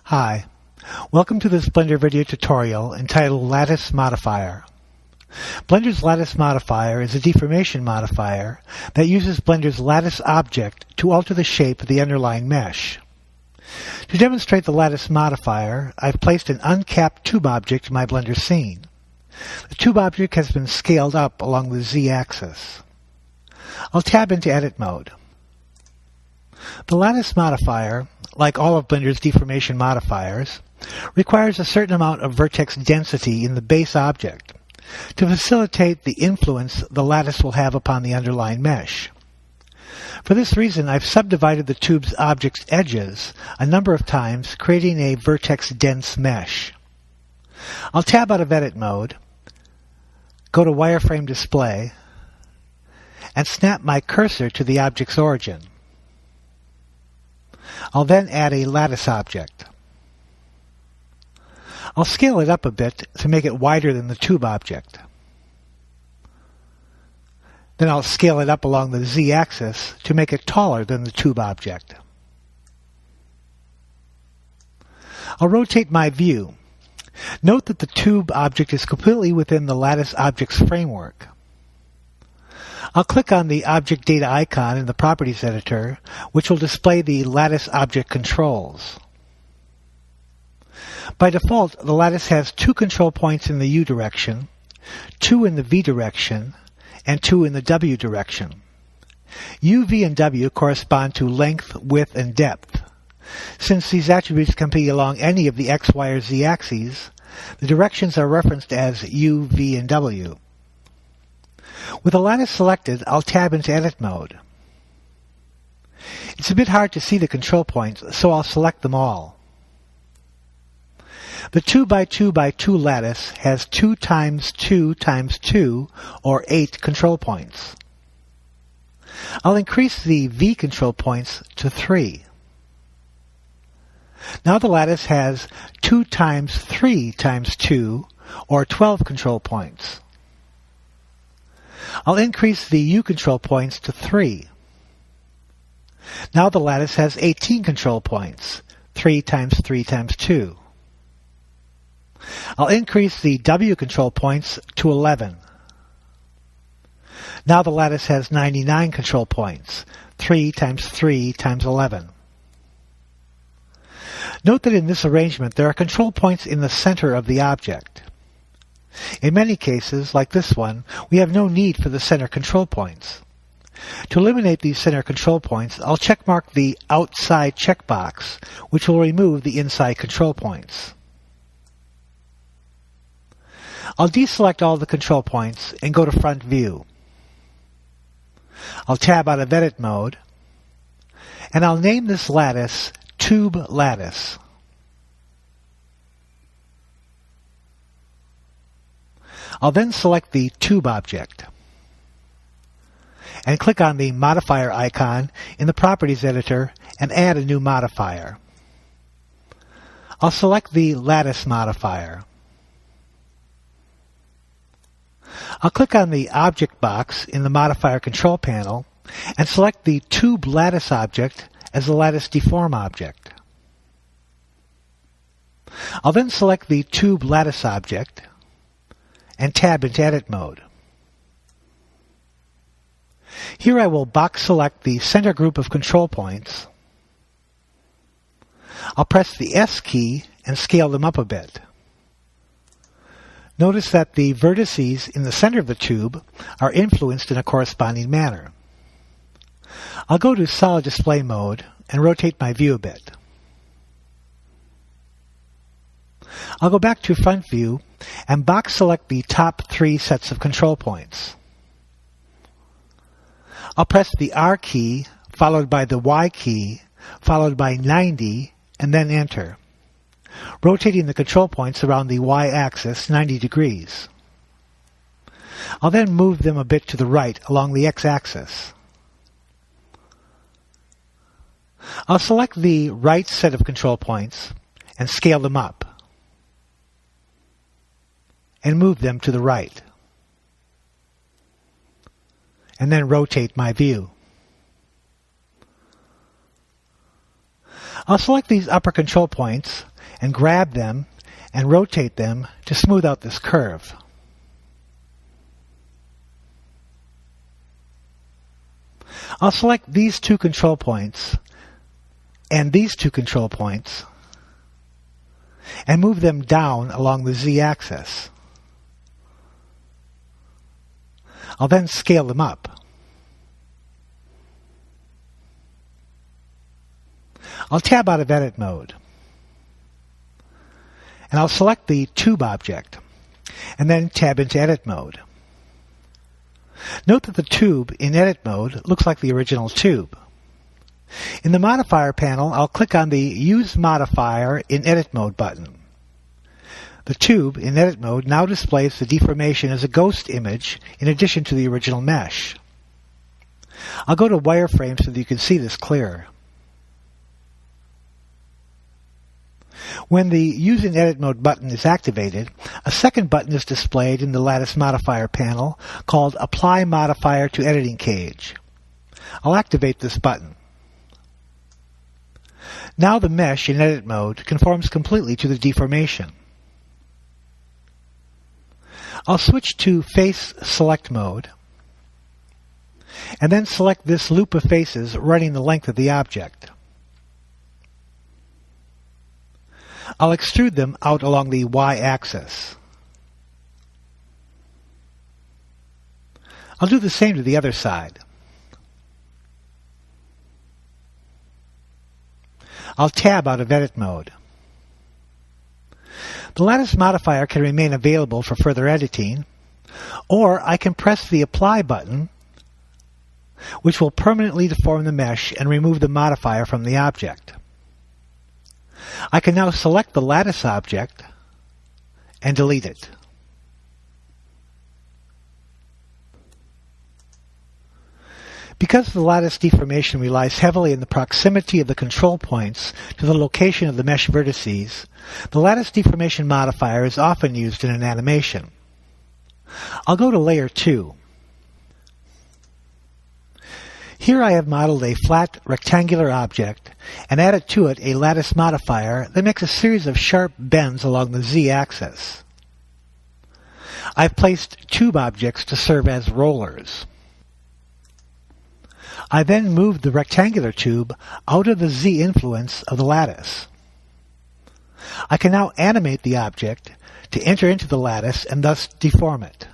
Hi, welcome to this Blender video tutorial entitled Lattice Modifier. Blender's Lattice Modifier is a deformation modifier that uses Blender's lattice object to alter the shape of the underlying mesh. To demonstrate the lattice modifier, I've placed an uncapped tube object in my Blender scene. The tube object has been scaled up along the Z-axis. I'll tab into Edit mode. The lattice modifier, like all of Blender's deformation modifiers, requires a certain amount of vertex density in the base object to facilitate the influence the lattice will have upon the underlying mesh. For this reason, I've subdivided the tube's object's edges a number of times, creating a vertex-dense mesh. I'll tab out of Edit mode, go to Wireframe Display, and snap my cursor to the object's origin. I'll then add a lattice object. I'll scale it up a bit to make it wider than the tube object. Then I'll scale it up along the Z-axis to make it taller than the tube object. I'll rotate my view. Note that the tube object is completely within the lattice object's framework. I'll click on the Object Data icon in the Properties Editor, which will display the lattice object controls. By default, the lattice has 2 control points in the U direction, 2 in the V direction, and 2 in the W direction. U, V, and W correspond to length, width, and depth. Since these attributes can be along any of the X, Y, or Z axes, the directions are referenced as U, V, and W. With the lattice selected, I'll tab into Edit mode. It's a bit hard to see the control points, so I'll select them all. The 2x2x2 lattice has 2 times 2 times 2, or 8 control points. I'll increase the V control points to 3. Now the lattice has 2 times 3 times 2, or 12 control points. I'll increase the U control points to 3. Now the lattice has 18 control points, 3 times 3 times 2. I'll increase the W control points to 11. Now the lattice has 99 control points, 3 times 3 times 11. Note that in this arrangement there are control points in the center of the object. In many cases, like this one, we have no need for the center control points. To eliminate these center control points, I'll checkmark the outside checkbox, which will remove the inside control points. I'll deselect all the control points and go to Front View. I'll tab out of Edit mode, and I'll name this lattice Tube Lattice. I'll then select the tube object and click on the modifier icon in the Properties Editor and add a new modifier. I'll select the lattice modifier. I'll click on the object box in the modifier control panel and select the tube lattice object as the lattice deform object. I'll then select the tube lattice object and tab into Edit mode. Here I will box select the center group of control points. I'll press the S key and scale them up a bit. Notice that the vertices in the center of the tube are influenced in a corresponding manner. I'll go to Solid Display mode and rotate my view a bit. I'll go back to Front View and box select the top 3 sets of control points. I'll press the R key, followed by the Y key, followed by 90, and then Enter, rotating the control points around the Y-axis 90 degrees. I'll then move them a bit to the right along the X-axis. I'll select the right set of control points and scale them up, and move them to the right, and then rotate my view. I'll select these upper control points and grab them and rotate them to smooth out this curve. I'll select these two control points and these two control points and move them down along the z-axis. I'll then scale them up. I'll tab out of Edit mode. And I'll select the tube object and then tab into Edit mode. Note that the tube in Edit mode looks like the original tube. In the Modifier panel, I'll click on the Use Modifier in Edit mode button. The tube in Edit mode now displays the deformation as a ghost image in addition to the original mesh. I'll go to wireframe so that you can see this clearer. When the Use in Edit mode button is activated, a second button is displayed in the Lattice Modifier panel called Apply Modifier to Editing Cage. I'll activate this button. Now the mesh in Edit mode conforms completely to the deformation. I'll switch to Face Select mode and then select this loop of faces running the length of the object. I'll extrude them out along the y-axis. I'll do the same to the other side. I'll tab out of Edit mode. The Lattice Modifier can remain available for further editing, or I can press the Apply button, which will permanently deform the mesh and remove the modifier from the object. I can now select the lattice object and delete it. Because the lattice deformation relies heavily on the proximity of the control points to the location of the mesh vertices, the lattice deformation modifier is often used in an animation. I'll go to Layer 2. Here I have modeled a flat rectangular object and added to it a lattice modifier that makes a series of sharp bends along the z-axis. I've placed tube objects to serve as rollers. I then moved the rectangular tube out of the z-influence of the lattice. I can now animate the object to enter into the lattice and thus deform it.